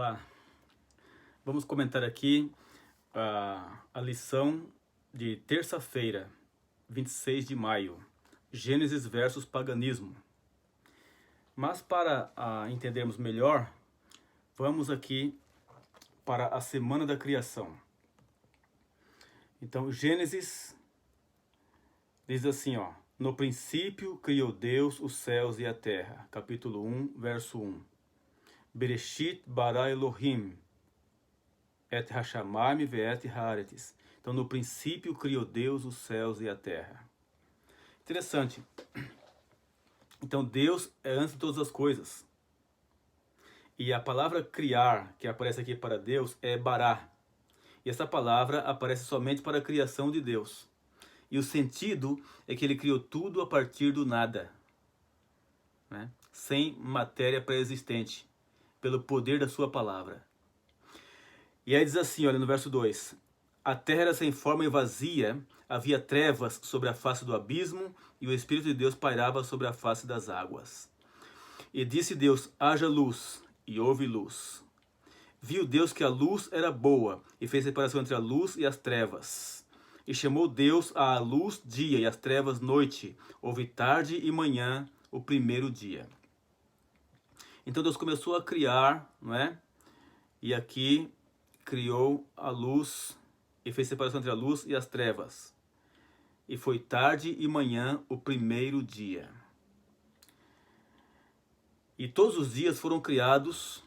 Olá, vamos comentar aqui a lição de terça-feira, 26 de maio, Gênesis versus paganismo. Mas para entendermos melhor, vamos aqui para a semana da criação. Então, Gênesis diz assim, no princípio criou Deus os céus e a terra, capítulo 1, verso 1. Bereshit bara Elohim et hashamayim ve'et haaretz. Então, no princípio criou Deus os céus e a terra. Interessante. Então, Deus é antes de todas as coisas. E a palavra criar, que aparece aqui para Deus, é bará. E essa palavra aparece somente para a criação de Deus. E o sentido é que ele criou tudo a partir do nada, né? Sem matéria pré-existente, pelo poder da sua palavra. E aí diz assim, olha no verso 2. A terra era sem forma e vazia, havia trevas sobre a face do abismo, e o Espírito de Deus pairava sobre a face das águas. E disse Deus, haja luz, e houve luz. Viu Deus que a luz era boa, e fez separação entre a luz e as trevas. E chamou Deus à luz dia, e às trevas noite. Houve tarde e manhã, o primeiro dia. Então Deus começou a criar, não é? E aqui criou a luz e fez separação entre a luz e as trevas. E foi tarde e manhã o primeiro dia. E todos os dias foram criados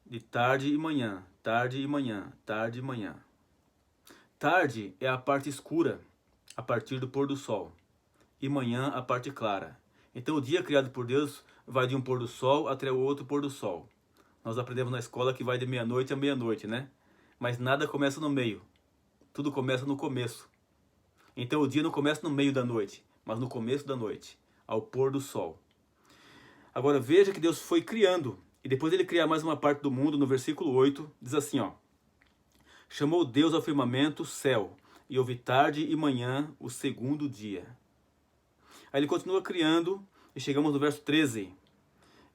de tarde e manhã, tarde e manhã, tarde e manhã. Tarde é a parte escura, a partir do pôr do sol. E manhã a parte clara. Então o dia criado por Deus vai de um pôr do sol até o outro pôr do sol. Nós aprendemos na escola que vai de meia-noite a meia-noite, né? Mas nada começa no meio. Tudo começa no começo. Então o dia não começa no meio da noite, mas no começo da noite, ao pôr do sol. Agora veja que Deus foi criando. E depois ele cria mais uma parte do mundo, no versículo 8, diz assim, chamou Deus ao firmamento, céu, e houve tarde e manhã, o segundo dia. Aí ele continua criando, e chegamos no verso 13.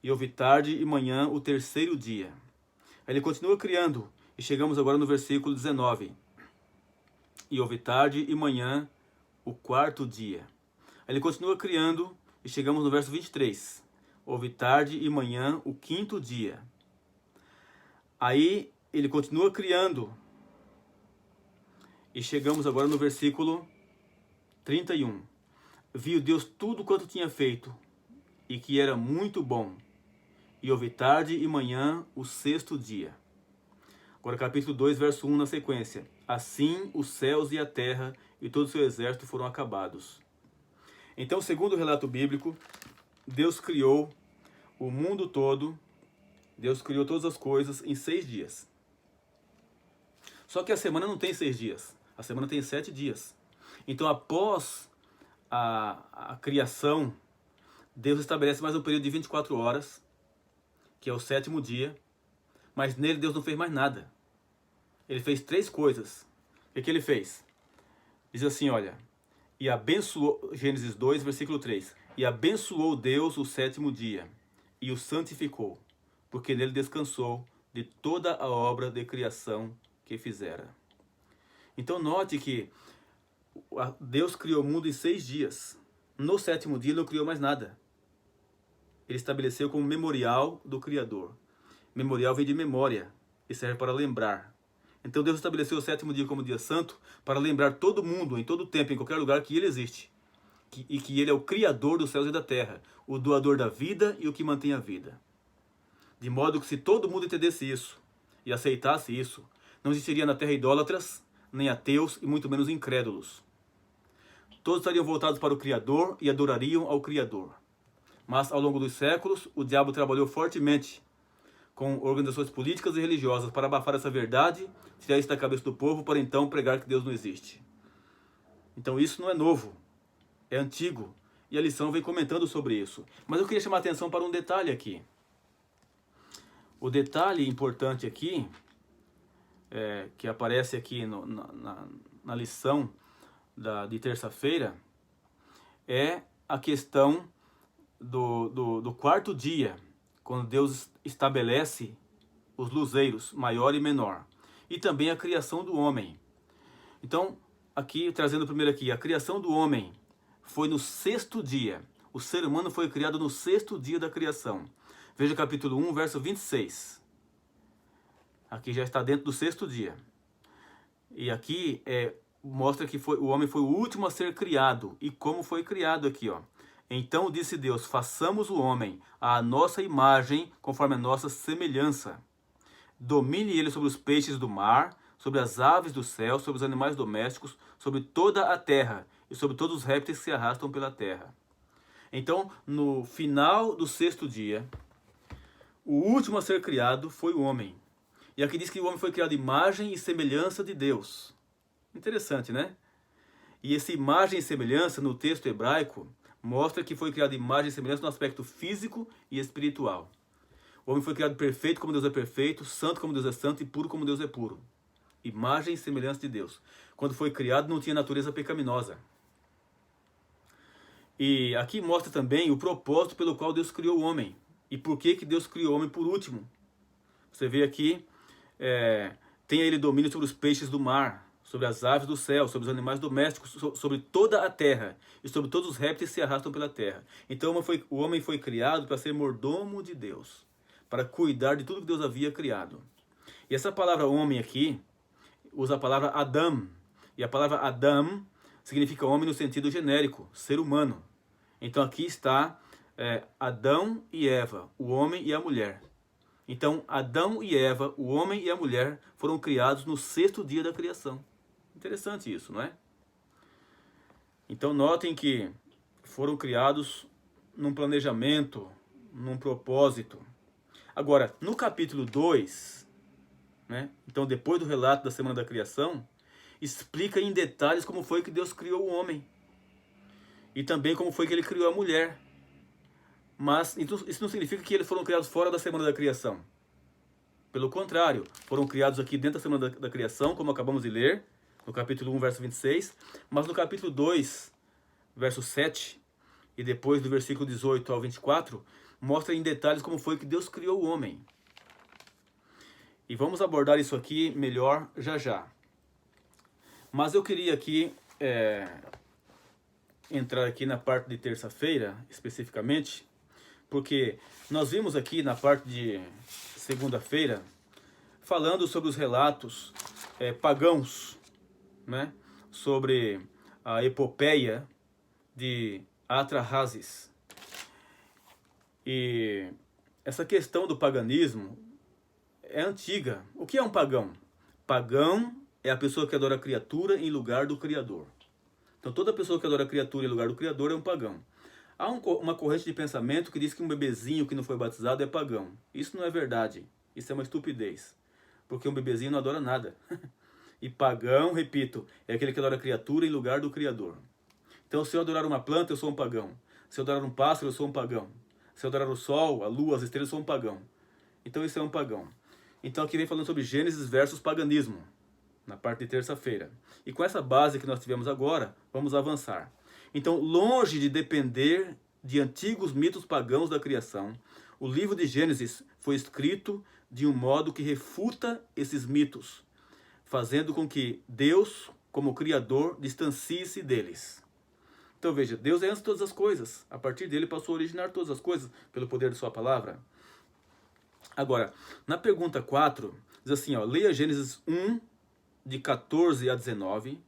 E houve tarde e manhã, o terceiro dia. Aí ele continua criando, e chegamos agora no versículo 19. E houve tarde e manhã, o quarto dia. Aí ele continua criando, e chegamos no verso 23. Houve tarde e manhã, o quinto dia. Aí ele continua criando, e chegamos agora no versículo 31. Viu Deus tudo quanto tinha feito, e que era muito bom. E houve tarde e manhã, o sexto dia. Agora capítulo 2, verso 1 na sequência. Assim os céus e a terra e todo o seu exército foram acabados. Então, segundo o relato bíblico, Deus criou o mundo todo, Deus criou todas as coisas em 6 dias. Só que a semana não tem 6 dias, a semana tem 7 dias. Então, após a criação, Deus estabelece mais um período de 24 horas, que é o 7º dia, mas nele Deus não fez mais nada. Ele fez 3 coisas. O que ele fez? Diz assim, olha, e abençoou, Gênesis 2, versículo 3, e abençoou Deus o 7º dia, e o santificou, porque nele descansou de toda a obra de criação que fizera. Então note que Deus criou o mundo em 6 dias. No 7º dia ele não criou mais nada. Ele estabeleceu como memorial do Criador. Memorial vem de memória e serve para lembrar. Então Deus estabeleceu o 7º dia como dia santo para lembrar todo mundo, em todo tempo, em qualquer lugar, que ele existe. E que ele é o Criador dos céus e da terra, o doador da vida e o que mantém a vida. De modo que se todo mundo entendesse isso e aceitasse isso, não existiria na terra idólatras, nem ateus e muito menos incrédulos. Todos estariam voltados para o Criador e adorariam ao Criador. Mas ao longo dos séculos, o diabo trabalhou fortemente com organizações políticas e religiosas para abafar essa verdade, tirar isso da cabeça do povo, para então pregar que Deus não existe. Então isso não é novo, é antigo, e a lição vem comentando sobre isso. Mas eu queria chamar a atenção para um detalhe aqui. O detalhe importante aqui, que aparece aqui na lição de terça-feira, é a questão do quarto dia, quando Deus estabelece os luzeiros, maior e menor, e também a criação do homem. Então, aqui, trazendo primeiro aqui, a criação do homem foi no sexto dia. O ser humano foi criado no sexto dia da criação. Veja capítulo 1, verso 26. Aqui já está dentro do sexto dia. E aqui mostra que o homem foi o último a ser criado. E como foi criado aqui, ó. Então disse Deus, façamos o homem à nossa imagem, conforme a nossa semelhança. Domine ele sobre os peixes do mar, sobre as aves do céu, sobre os animais domésticos, sobre toda a terra e sobre todos os répteis que se arrastam pela terra. Então, no final do sexto dia, o último a ser criado foi o homem. E aqui diz que o homem foi criado imagem e semelhança de Deus. Interessante, né? E essa imagem e semelhança no texto hebraico mostra que foi criado imagem e semelhança no aspecto físico e espiritual. O homem foi criado perfeito como Deus é perfeito, santo como Deus é santo e puro como Deus é puro. Imagem e semelhança de Deus. Quando foi criado não tinha natureza pecaminosa. E aqui mostra também o propósito pelo qual Deus criou o homem. E por que Deus criou o homem por último. Você vê aqui, tem ele domínio sobre os peixes do mar, sobre as aves do céu, sobre os animais domésticos, sobre toda a terra e sobre todos os répteis que se arrastam pela terra. Então o homem foi criado para ser mordomo de Deus, para cuidar de tudo que Deus havia criado. E essa palavra homem aqui usa a palavra Adam. E a palavra Adam significa homem no sentido genérico, ser humano. Então aqui está Adão e Eva, o homem e a mulher. Então Adão e Eva, o homem e a mulher, foram criados no sexto dia da criação. Interessante isso, não é? Então notem que foram criados num planejamento, num propósito. Agora, no capítulo 2, né, então depois do relato da semana da criação, explica em detalhes como foi que Deus criou o homem. E também como foi que ele criou a mulher. Mas isso não significa que eles foram criados fora da semana da criação. Pelo contrário, foram criados aqui dentro da semana da criação, como acabamos de ler, no capítulo 1, verso 26. Mas no capítulo 2, verso 7, e depois do versículo 18 ao 24, mostra em detalhes como foi que Deus criou o homem. E vamos abordar isso aqui melhor já já. Mas eu queria aqui entrar aqui na parte de terça-feira, especificamente, porque nós vimos aqui na parte de segunda-feira, falando sobre os relatos pagãos, né? Sobre a epopeia de Atrahasis. E essa questão do paganismo é antiga. O que é um pagão? Pagão é a pessoa que adora a criatura em lugar do Criador. Então toda pessoa que adora a criatura em lugar do Criador é um pagão. Há uma corrente de pensamento que diz que um bebezinho que não foi batizado é pagão. Isso não é verdade. Isso é uma estupidez. Porque um bebezinho não adora nada. E pagão, repito, é aquele que adora a criatura em lugar do Criador. Então se eu adorar uma planta, eu sou um pagão. Se eu adorar um pássaro, eu sou um pagão. Se eu adorar o sol, a lua, as estrelas, eu sou um pagão. Então isso é um pagão. Então aqui vem falando sobre Gênesis versus paganismo, na parte de terça-feira. E com essa base que nós tivemos agora, vamos avançar. Então, longe de depender de antigos mitos pagãos da criação, o livro de Gênesis foi escrito de um modo que refuta esses mitos, fazendo com que Deus, como Criador, distancie-se deles. Então veja, Deus é antes de todas as coisas. A partir dele passou a originar todas as coisas pelo poder de sua palavra. Agora, na pergunta 4, diz assim, ó, leia Gênesis 1, de 14 a 19,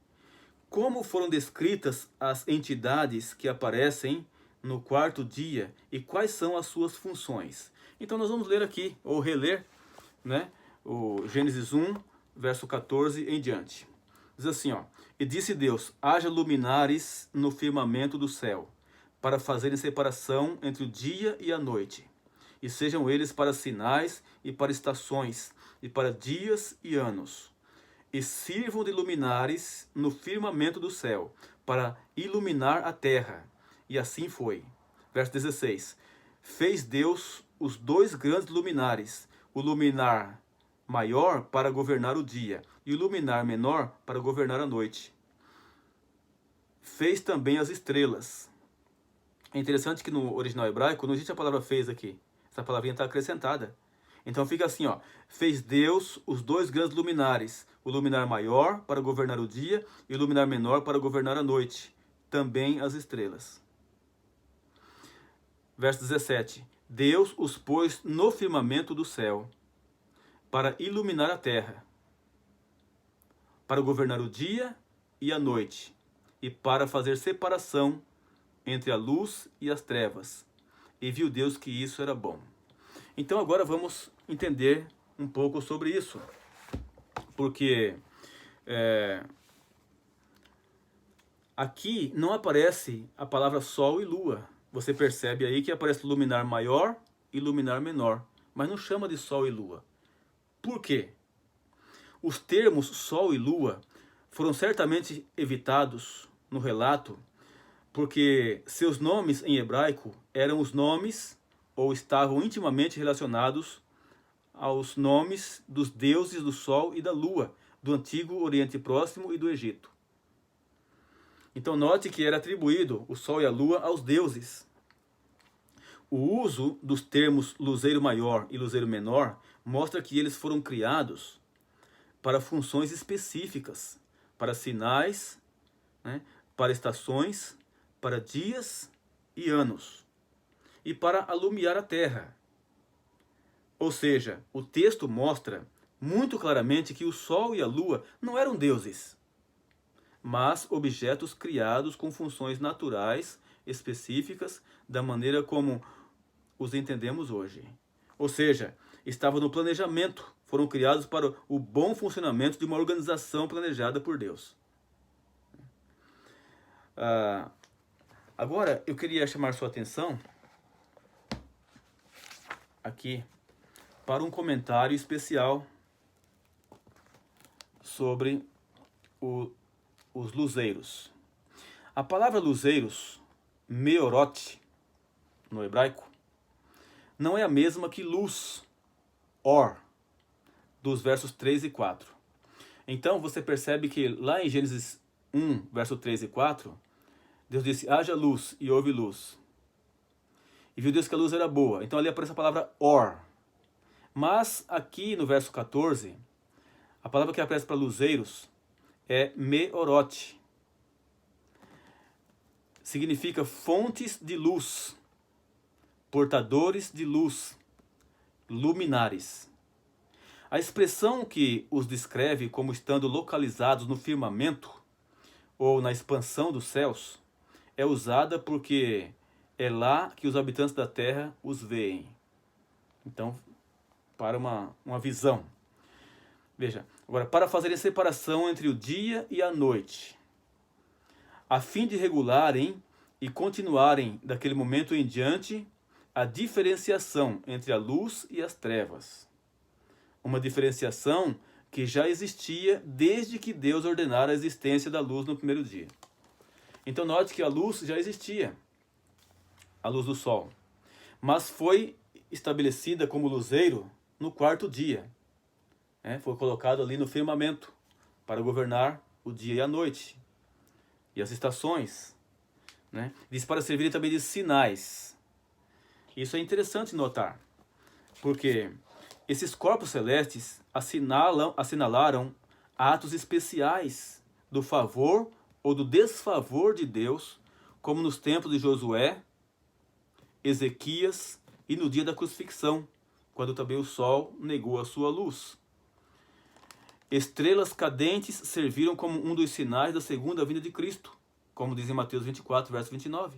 como foram descritas as entidades que aparecem no quarto dia e quais são as suas funções. Então nós vamos ler aqui, ou reler, né, o Gênesis 1, verso 14 em diante. Diz assim, ó, e disse Deus, haja luminares no firmamento do céu, para fazerem separação entre o dia e a noite, e sejam eles para sinais e para estações, e para dias e anos, e sirvam de luminares no firmamento do céu, para iluminar a terra. E assim foi. Verso 16. Fez Deus os dois grandes luminares, o luminar maior para governar o dia, e o luminar menor para governar a noite. Fez também as estrelas. É interessante que no original hebraico não existe a palavra fez aqui. Essa palavrinha está acrescentada. Então fica assim, ó. Fez Deus os dois grandes luminares, o luminar maior para governar o dia e o luminar menor para governar a noite, também as estrelas. Verso 17. Deus os pôs no firmamento do céu, para iluminar a terra, para governar o dia e a noite, e para fazer separação entre a luz e as trevas. E viu Deus que isso era bom. Então agora vamos entender um pouco sobre isso, porque aqui não aparece a palavra sol e lua. Você percebe aí que aparece luminar maior e luminar menor, mas não chama de sol e lua. Por quê? Os termos sol e lua foram certamente evitados no relato, porque seus nomes em hebraico eram os nomes ou estavam intimamente relacionados aos nomes dos deuses do sol e da lua, do antigo Oriente Próximo e do Egito. Então note que era atribuído o sol e a lua aos deuses. O uso dos termos luzeiro maior e luzeiro menor mostra que eles foram criados para funções específicas, para sinais, né, para estações, para dias e anos, e para alumiar a terra. Ou seja, o texto mostra muito claramente que o sol e a lua não eram deuses, mas objetos criados com funções naturais específicas da maneira como os entendemos hoje. Ou seja, estavam no planejamento, foram criados para o bom funcionamento de uma organização planejada por Deus. Agora, eu queria chamar sua atenção aqui para um comentário especial sobre os luzeiros. A palavra luzeiros, meorot, no hebraico, não é a mesma que luz, or, dos versos 3 e 4. Então você percebe que lá em Gênesis 1, verso 3 e 4, Deus disse, haja luz, e houve luz. E viu Deus que a luz era boa. Então ali aparece a palavra or. Mas aqui no verso 14, a palavra que aparece para luzeiros é meorot. Significa fontes de luz, portadores de luz, luminares. A expressão que os descreve como estando localizados no firmamento ou na expansão dos céus é usada porque é lá que os habitantes da terra os veem. Então, para uma visão. Veja, agora, para fazerem separação entre o dia e a noite, a fim de regularem e continuarem daquele momento em diante a diferenciação entre a luz e as trevas. Uma diferenciação que já existia desde que Deus ordenara a existência da luz no primeiro dia. Então note que a luz já existia, a luz do sol, mas foi estabelecida como luzeiro no quarto dia. Foi colocado ali no firmamento para governar o dia e a noite e as estações. Diz para servirem também de sinais. Isso é interessante notar, porque esses corpos celestes assinalaram atos especiais do favor ou do desfavor de Deus, como nos tempos de Josué, Ezequias e no dia da crucifixão, quando também o sol negou a sua luz. Estrelas cadentes serviram como um dos sinais da segunda vinda de Cristo, como diz em Mateus 24, verso 29.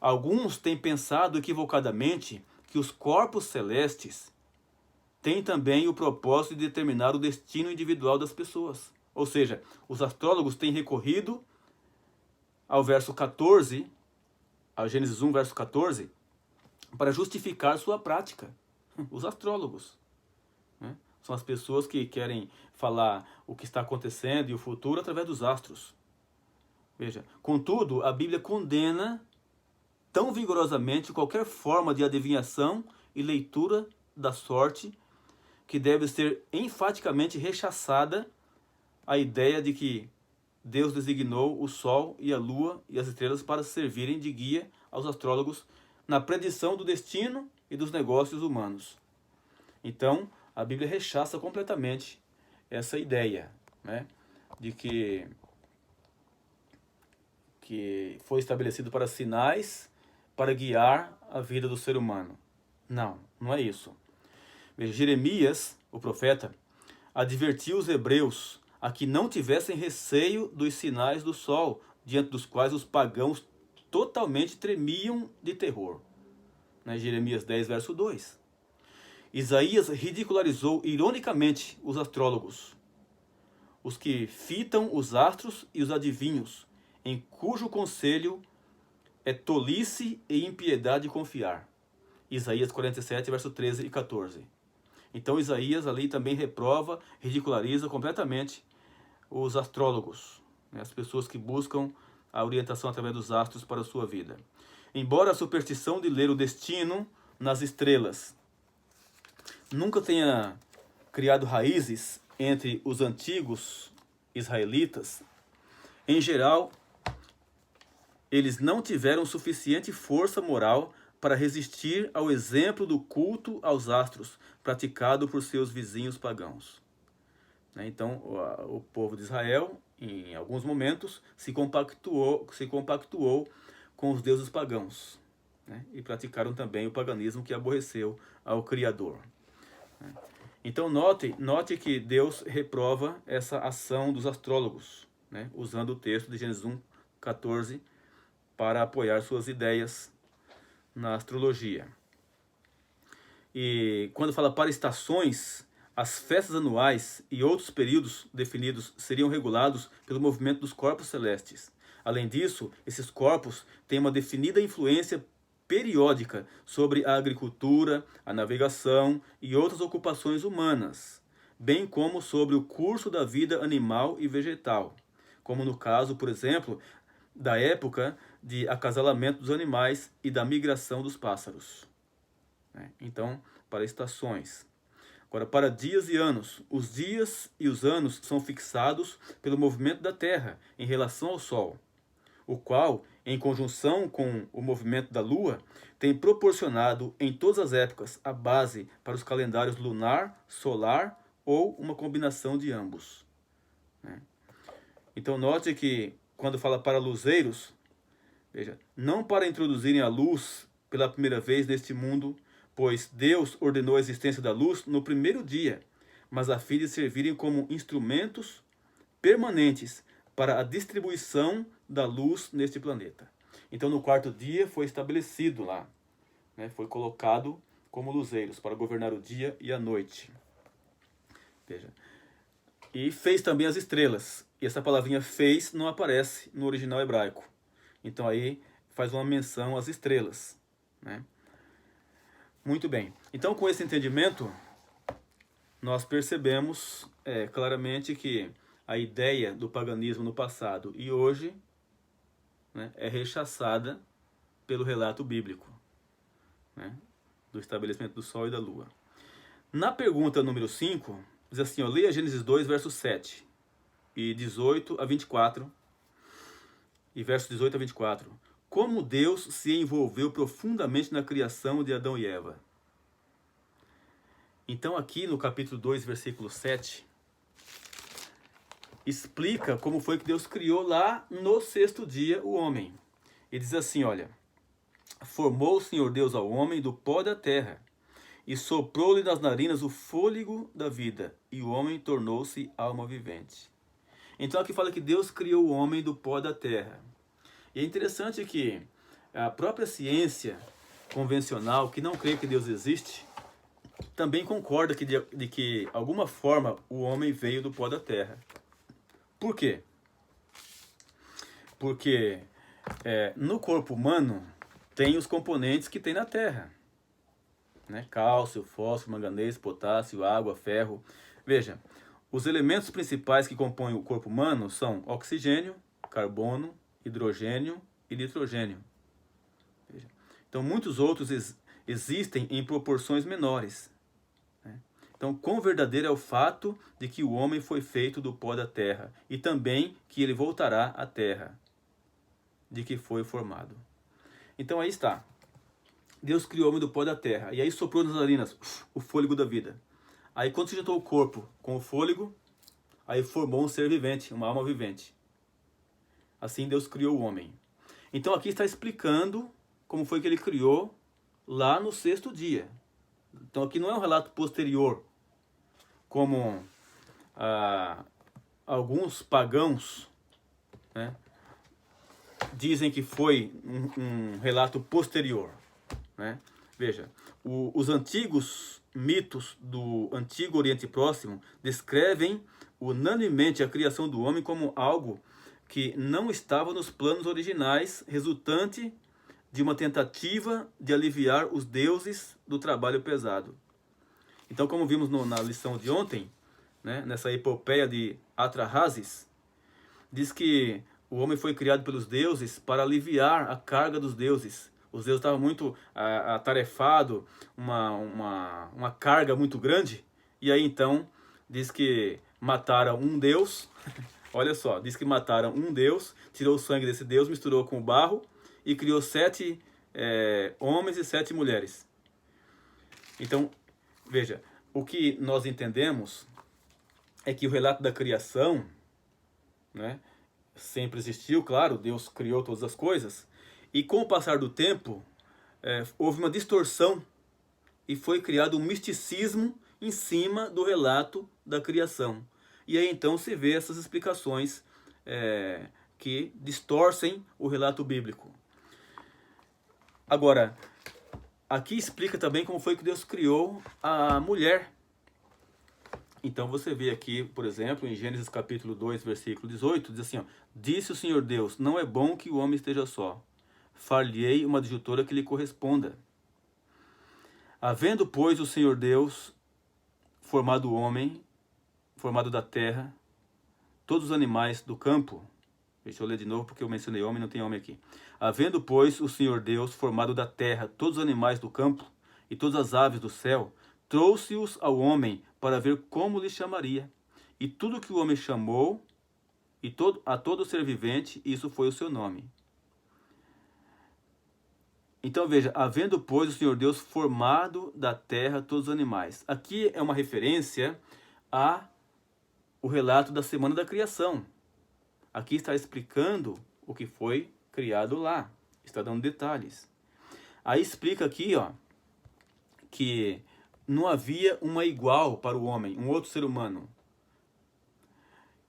Alguns têm pensado equivocadamente que os corpos celestes têm também o propósito de determinar o destino individual das pessoas. Ou seja, os astrólogos têm recorrido ao verso 14, ao Gênesis 1, verso 14, para justificar sua prática. Os astrólogos, são as pessoas que querem falar o que está acontecendo e o futuro através dos astros. Veja, contudo, a Bíblia condena tão vigorosamente qualquer forma de adivinhação e leitura da sorte que deve ser enfaticamente rechaçada a ideia de que Deus designou o sol e a lua e as estrelas para servirem de guia aos astrólogos na predição do destino e dos negócios humanos. Então, a Bíblia rechaça completamente essa ideia, né, de que foi estabelecido para sinais, para guiar a vida do ser humano. Não, não é isso. Veja, Jeremias, o profeta, advertiu os hebreus a que não tivessem receio dos sinais do sol, diante dos quais os pagãos totalmente tremiam de terror. Né? Jeremias 10, verso 2. Isaías ridicularizou ironicamente os astrólogos, os que fitam os astros e os adivinhos, em cujo conselho é tolice e impiedade confiar. Isaías 47, verso 13 e 14. Então Isaías ali também reprova, ridiculariza completamente os astrólogos, né, as pessoas que buscam a orientação através dos astros para a sua vida. Embora a superstição de ler o destino nas estrelas nunca tenha criado raízes entre os antigos israelitas, em geral, eles não tiveram suficiente força moral para resistir ao exemplo do culto aos astros praticado por seus vizinhos pagãos. Então, o povo de Israel, em alguns momentos, se compactuou com os deuses pagãos, né? E praticaram também o paganismo que aborreceu ao Criador. Então, note que Deus reprova essa ação dos astrólogos, né? Usando o texto de Gênesis 1, 14, para apoiar suas ideias na astrologia. E quando fala para estações, as festas anuais e outros períodos definidos seriam regulados pelo movimento dos corpos celestes. Além disso, esses corpos têm uma definida influência periódica sobre a agricultura, a navegação e outras ocupações humanas, bem como sobre o curso da vida animal e vegetal, como no caso, por exemplo, da época de acasalamento dos animais e da migração dos pássaros. Então, para estações. Agora, para dias e anos. Os dias e os anos são fixados pelo movimento da Terra em relação ao Sol, o qual, em conjunção com o movimento da Lua, tem proporcionado em todas as épocas a base para os calendários lunar, solar ou uma combinação de ambos. Então, note que quando fala para luzeiros, veja, não para introduzirem a luz pela primeira vez neste mundo, pois Deus ordenou a existência da luz no primeiro dia, mas a fim de servirem como instrumentos permanentes para a distribuição da luz neste planeta. Então, no quarto dia foi estabelecido lá, né, foi colocado como luzeiros para governar o dia e a noite. Veja. E fez também as estrelas. E essa palavrinha fez não aparece no original hebraico. Então aí faz uma menção às estrelas, né? Muito bem. Então, com esse entendimento, nós percebemos claramente que a ideia do paganismo no passado e hoje, né, é rechaçada pelo relato bíblico, né, do estabelecimento do Sol e da Lua. Na pergunta número 5, diz assim, leia Gênesis 2, verso 7 e 18 a 24, e verso 18 a 24. Como Deus se envolveu profundamente na criação de Adão e Eva. Então aqui no capítulo 2, versículo 7, explica como foi que Deus criou lá no sexto dia o homem. E diz assim, olha, formou o Senhor Deus ao homem do pó da terra, e soprou-lhe nas narinas o fôlego da vida, e o homem tornou-se alma vivente. Então aqui fala que Deus criou o homem do pó da terra. E é interessante que a própria ciência convencional, que não crê que Deus existe, também concorda que de que alguma forma o homem veio do pó da terra. Por quê? Porque no corpo humano tem os componentes que tem na terra, né? Cálcio, fósforo, manganês, potássio, água, ferro. Veja, os elementos principais que compõem o corpo humano são oxigênio, carbono, hidrogênio e nitrogênio. Veja. Então, muitos outros existem em proporções menores. Então, quão verdadeiro é o fato de que o homem foi feito do pó da terra e também que ele voltará à terra de que foi formado. Então, aí está. Deus criou o homem do pó da terra. E aí soprou nas narinas o fôlego da vida. Aí quando se juntou o corpo com o fôlego, aí formou um ser vivente, uma alma vivente. Assim Deus criou o homem. Então aqui está explicando como foi que ele criou lá no sexto dia. Então aqui não é um relato posterior, como alguns pagãos, né, dizem que foi um relato posterior, né? Veja, os antigos mitos do antigo Oriente Próximo descrevem unanimemente a criação do homem como algo que não estava nos planos originais, resultante de uma tentativa de aliviar os deuses do trabalho pesado. Então, como vimos na lição de ontem, né, nessa epopeia de Atrahasis, diz que o homem foi criado pelos deuses para aliviar a carga dos deuses. Os deuses estavam muito atarefados, uma carga muito grande, e aí então diz que mataram um deus, olha só, diz que mataram um deus, tirou o sangue desse deus, misturou com o barro e criou 7 homens e 7 mulheres. Então, veja, o que nós entendemos é que o relato da criação, né, sempre existiu, claro, Deus criou todas as coisas, e com o passar do tempo, houve uma distorção e foi criado um misticismo em cima do relato da criação. E aí então se vê essas explicações que distorcem o relato bíblico. Agora, aqui explica também como foi que Deus criou a mulher. Então você vê aqui, por exemplo, em Gênesis capítulo 2, versículo 18, diz assim, ó, disse o Senhor Deus, não é bom que o homem esteja só. Far-lhe-ei uma adjutora que lhe corresponda. Havendo, pois, o Senhor Deus formado o homem, formado da terra, todos os animais do campo. Deixa eu ler de novo porque eu mencionei homem, não tem homem aqui. Havendo, pois, o Senhor Deus formado da terra, todos os animais do campo e todas as aves do céu, trouxe-os ao homem para ver como lhe chamaria. E tudo que o homem chamou, a todo ser vivente, isso foi o seu nome. Então veja, havendo pois o Senhor Deus formado da terra todos os animais. Aqui é uma referência ao relato da semana da criação. Aqui está explicando o que foi criado lá. Está dando detalhes. Aí explica aqui, ó, que não havia uma igual para o homem, um outro ser humano.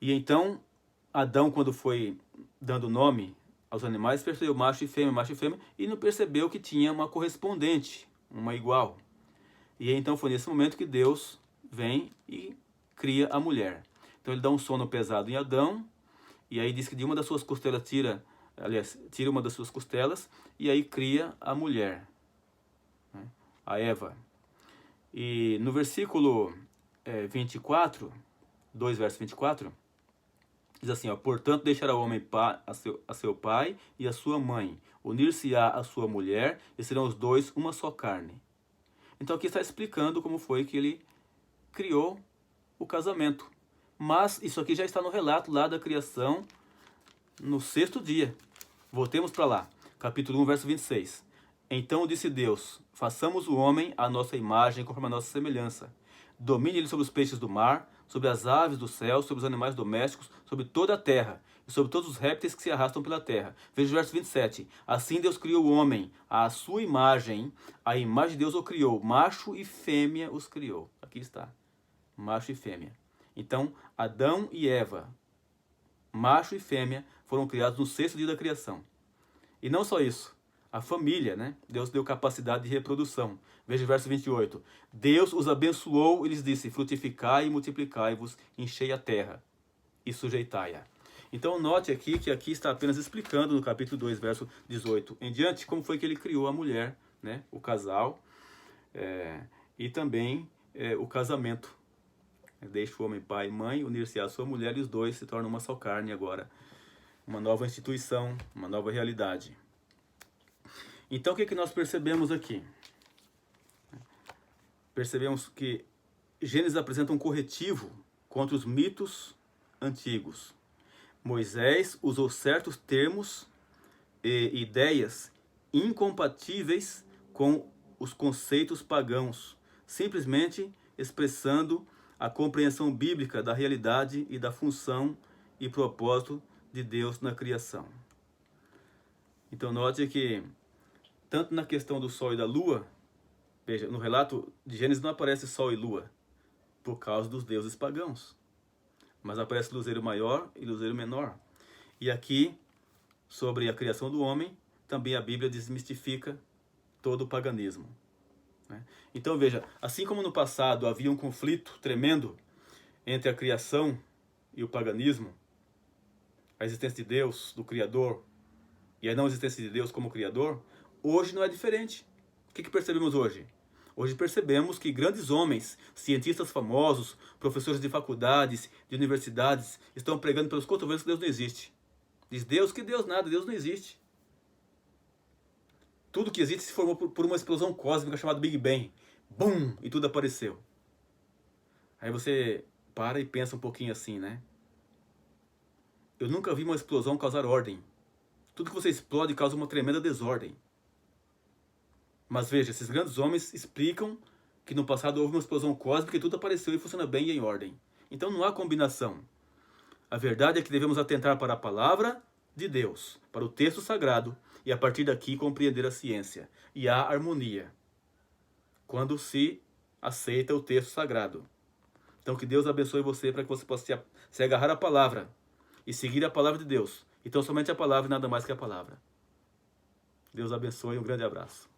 E então, Adão, quando foi dando nome aos animais, percebeu macho e fêmea, e não percebeu que tinha uma correspondente, uma igual. E então foi nesse momento que Deus vem e cria a mulher. Então ele dá um sono pesado em Adão, e aí diz que de uma das suas costelas tira uma das suas costelas, e aí cria a mulher, né, a Eva. E no versículo 24, 2 verso 24, diz assim, ó, portanto deixará o homem a seu pai e a sua mãe, unir-se-á a sua mulher, e serão os dois uma só carne. Então aqui está explicando como foi que ele criou o casamento. Mas isso aqui já está no relato lá da criação, no sexto dia. Voltemos para lá, capítulo 1, verso 26. Então disse Deus, façamos o homem à nossa imagem, conforme a nossa semelhança. Domine ele sobre os peixes do mar, sobre as aves do céu, sobre os animais domésticos, sobre toda a terra, e sobre todos os répteis que se arrastam pela terra. Veja o verso 27. Assim Deus criou o homem, à sua imagem, a imagem de Deus o criou, macho e fêmea os criou. Aqui está, macho e fêmea. Então, Adão e Eva, macho e fêmea, foram criados no sexto dia da criação. E não só isso, a família, né? Deus deu capacidade de reprodução. Veja o verso 28. Deus os abençoou e lhes disse, frutificai e multiplicai-vos, enchei a terra e sujeitai-a. Então note aqui que aqui está apenas explicando no capítulo 2, verso 18 em diante, como foi que ele criou a mulher, né? O casal e também o casamento. Deixa o homem pai e mãe, unir-se à sua mulher e os dois se tornam uma só carne agora. Uma nova instituição, uma nova realidade. Então o que nós percebemos aqui? Percebemos que Gênesis apresenta um corretivo contra os mitos antigos. Moisés usou certos termos e ideias incompatíveis com os conceitos pagãos, simplesmente expressando a compreensão bíblica da realidade e da função e propósito de Deus na criação. Então note que, tanto na questão do Sol e da Lua, veja, no relato de Gênesis não aparece Sol e Lua, por causa dos deuses pagãos. Mas aparece luzeiro maior e luzeiro menor. E aqui, sobre a criação do homem, também a Bíblia desmistifica todo o paganismo. Então veja, assim como no passado havia um conflito tremendo entre a criação e o paganismo, a existência de Deus, do Criador, e a não existência de Deus como Criador, hoje não é diferente. O que percebemos hoje? Hoje percebemos que grandes homens, cientistas famosos, professores de faculdades, de universidades, estão pregando pelos cotovelos que Deus não existe. Diz Deus que Deus nada, Deus não existe. Tudo que existe se formou por uma explosão cósmica chamada Big Bang. Bum! E tudo apareceu. Aí você para e pensa um pouquinho assim, né? Eu nunca vi uma explosão causar ordem. Tudo que você explode causa uma tremenda desordem. Mas veja, esses grandes homens explicam que no passado houve uma explosão cósmica e tudo apareceu e funciona bem e em ordem. Então não há combinação. A verdade é que devemos atentar para a palavra de Deus, para o texto sagrado, e a partir daqui compreender a ciência. E há harmonia quando se aceita o texto sagrado. Então que Deus abençoe você para que você possa se agarrar à palavra e seguir a palavra de Deus. Então somente a palavra e nada mais que a palavra. Deus abençoe e um grande abraço.